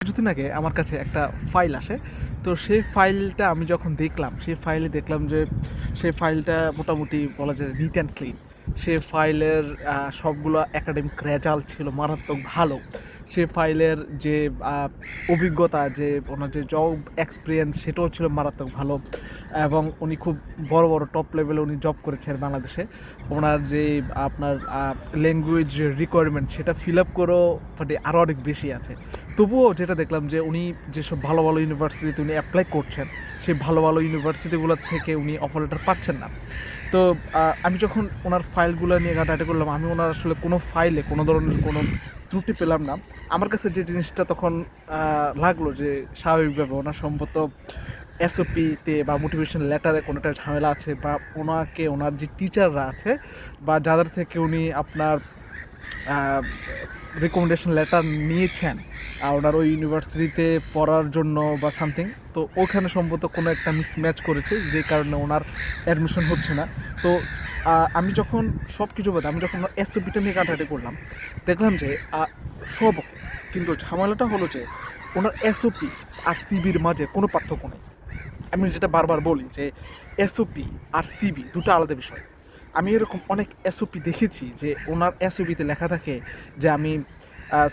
কিছুদিন আগে আমার কাছে একটা ফাইল আসে। তো সেই ফাইলটা আমি যখন দেখলাম, সেই ফাইলে দেখলাম যে সেই ফাইলটা মোটামুটি বলা যায় নিট অ্যান্ড ক্লিন। সে ফাইলের সবগুলো একাডেমিক রেজাল্ট ছিল মারাত্মক ভালো। সে ফাইলের যে আ অভিজ্ঞতা, যে ওনার যে জব এক্সপেরিয়েন্স সেটাও ছিল মারাত্মক ভালো এবং উনি খুব বড়, বড় টপ লেভেলে উনি জব করেছেন বাংলাদেশে। ওনার যে আপনার ল্যাঙ্গুয়েজ রিকোয়ারমেন্ট সেটা ফিল আপ করেও মানে আরও অনেক বেশি আছে। তবুও যেটা দেখলাম যে উনি যেসব ভালো ভালো ইউনিভার্সিটিতে উনি অ্যাপ্লাই করছেন, সেই ভালো ভালো ইউনিভার্সিটিগুলোর থেকে উনি অফার লেটার পাচ্ছেন না। তো আমি যখন ওনার ফাইলগুলো নিয়ে ঘাটাঘাটি করলাম, আমি ওনার আসলে কোনো ফাইলে কোনো ধরনের কোনো ত্রুটি পেলাম না। আমার কাছে যে জিনিসটা তখন লাগলো যে স্বাভাবিকভাবে ওনার সম্ভবত এসওপিতে বা মোটিভেশন লেটারে কোনোটা ঝামেলা আছে, বা ওনাকে ওনার যে টিচাররা আছে বা যাদের থেকে উনি আপনার রিকমেন্ডেশন লেটার নিয়েছেন ওনার ওই ইউনিভার্সিটিতে পড়ার জন্য বা সামথিং, তো ওখানে সম্ভবত কোনো একটা মিসম্যাচ করেছে, যে কারণে ওনার অ্যাডমিশন হচ্ছে না। তো আমি যখন সব কিছু বাদে আমি যখন এসওপিটা নিয়ে ঘাটাঘাটি করলাম, দেখলাম যে সব ওকে, কিন্তু ঝামেলাটা হলো যে ওনার এসওপি আর সিবির মাঝে কোনো পার্থক্য নেই। আমি যেটা বারবার বলি যে এসওপি আর সিবি দুটো আলাদা বিষয়। আমি এরকম অনেক এসওপি দেখেছি যে ওনার এসওপিতে লেখা থাকে যে আমি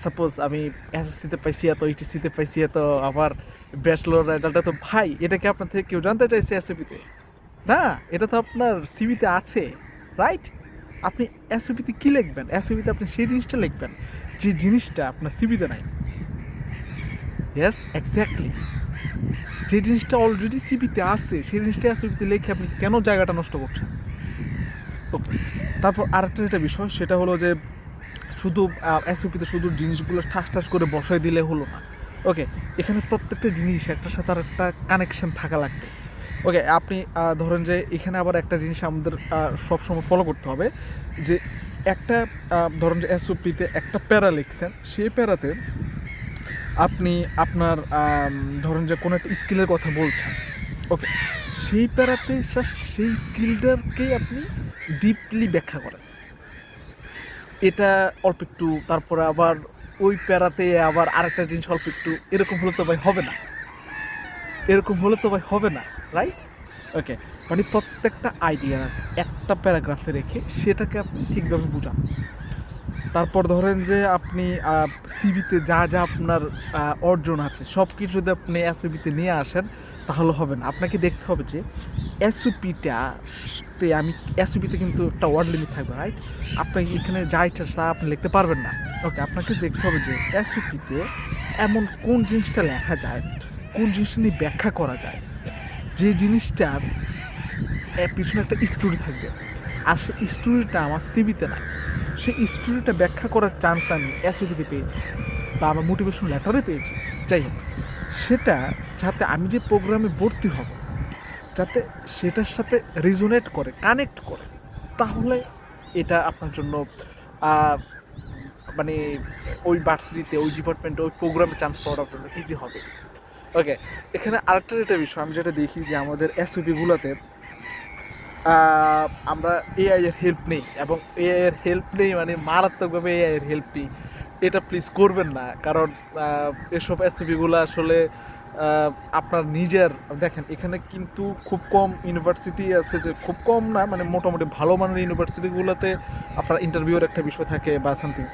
সাপোজ আমি এসএসসিতে পাইছি এত, এইচএসসিতে পাইছি এত, আবার ব্যাচেলর রেজাল্টটা তো ভাই, এটা কি আপনার থেকে কেউ জানতে চাইছে এসওপিতে? না, এটা তো আপনার সিবিতে আছে, রাইট? আপনি এসওপিতে কী লিখবেন? এসওপিতে আপনি সেই জিনিসটা লিখবেন যে জিনিসটা আপনার সিবিতে নাই। Yes, exactly. যে জিনিসটা অলরেডি সিবিতে আছে সেই জিনিসটা এসওপিতে লিখে আপনি কেন জায়গাটা নষ্ট করছেন? ওকে, তারপর আরেকটা যেটা বিষয় সেটা হলো যে শুধু এসওপিতে শুধু জিনিসগুলো ঠাস ঠাস করে বসাই দিলে হলো না। ওকে, এখানে প্রত্যেকটা জিনিস একটার সাথে আর একটা কানেকশন থাকা লাগবে। ওকে, আপনি ধরেন যে এখানে আবার একটা জিনিস আমাদের সবসময় ফলো করতে হবে যে একটা ধরেন যে এসওপিতে একটা প্যারা লিখছেন, সেই প্যারাতে আপনি আপনার ধরেন যে কোনো একটা স্কিলের কথা বলছেন। ওকে, সেই প্যারাতে জাস্ট সেই স্কিলটাকেই আপনি ডিপলি ব্যাখ্যা করেন। এটা অল্প একটু, তারপরে আবার ওই প্যারাতে আবার আরেকটা জিনিস অল্প একটু, এরকম হলে তো ভাই হবে না। এরকম হলে তো ভাই হবে না, রাইট? ওকে, মানে প্রত্যেকটা আইডিয়া একটা প্যারাগ্রাফে রেখে সেটাকে আপনি ঠিকভাবে বুঝান। তারপর ধরেন যে আপনি সিভিতে যা যা আপনার অর্জন আছে সব কিছু যদি আপনি এসওপিতে নিয়ে আসেন তাহলে হবে না। আপনাকে দেখতে হবে যে এসওপিটাতে আমি এসওপিতে কিন্তু একটা ওয়ার্ড লিমিট থাকবে, রাইট? আপনাকে এখানে যা ইচ্ছা তা আপনি লিখতে পারবেন না। ওকে, আপনাকে দেখতে হবে যে এসওপিতে এমন কোন জিনিসটা লেখা যায়, কোন জিনিসটা নিয়ে ব্যাখ্যা করা যায়, যে জিনিসটার পিছনে একটা স্টোরি থাকবে, আর সেই স্টোরিটা আমার সিভিতে না। সেই স্টোরিটা ব্যাখ্যা করার চান্স আমি এসওপিতে পেয়েছি বা আমার মোটিভেশন লেটারে পেয়েছি। যাই হোক, সেটা যাতে আমি যে প্রোগ্রামে ভর্তি হব যাতে সেটার সাথে রিজোনেট করে, কানেক্ট করে, তাহলে এটা আপনার জন্য মানে ওই ভার্সিটিতে, ওই ডিপার্টমেন্টে, ওই প্রোগ্রামে চান্স পাওয়ার জন্য ইজি হবে। ওকে, এখানে আরেকটা যেটা বিষয় আমি যেটা দেখি যে আমাদের এসওপিগুলোতে আমরা এআই এর হেল্প নেই, এবং এআই এর হেল্প নেই মানে মারাত্মকভাবে এআই এর হেল্প নেই। এটা প্লিজ করবেন না, কারণ এসব এসওপিগুলো আসলে আপনার নিজের দেখেন, এখানে কিন্তু খুব কম ইউনিভার্সিটি আছে, যে খুব কম না মানে মোটামুটি ভালো মানের ইউনিভার্সিটিগুলোতে আপনার ইন্টারভিউর একটা বিষয় থাকে বা সামথিং,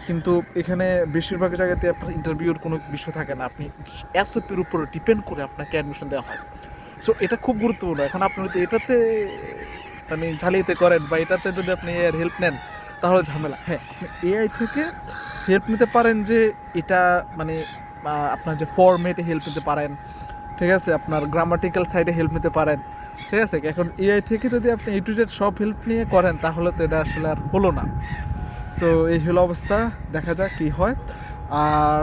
কিন্তু এখানে বেশিরভাগ জায়গাতে আপনার ইন্টারভিউর কোনো বিষয় থাকে না। আপনি এসওপির উপর ডিপেন্ড করে আপনাকে অ্যাডমিশন দেওয়া হয়। সো এটা খুব গুরুত্বপূর্ণ। এখন আপনি যদি এটাতে মানে জালিয়াতি করেন বা এটাতে যদি আপনি এআইয়ের হেল্প নেন তাহলে ঝামেলা। হ্যাঁ, আপনি এআই থেকে হেল্প নিতে পারেন, যে এটা মানে আপনার যে ফরম্যাটে হেল্প নিতে পারেন, ঠিক আছে? আপনার গ্রামাটিক্যাল সাইডে হেল্প নিতে পারেন, ঠিক আছে? এখন এআই থেকে যদি আপনি এ টু জেড সব হেল্প নিয়ে করেন তাহলে তো এটা আসলে আর হলো না। সো এই হলো অবস্থা, দেখা যাক কী হয়। আর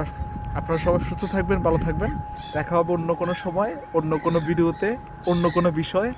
আপনারা সবাই সুস্থ থাকবেন, ভালো থাকবেন। দেখা হবে অন্য কোনো সময়, অন্য কোনো ভিডিওতে, অন্য কোনো বিষয়ে।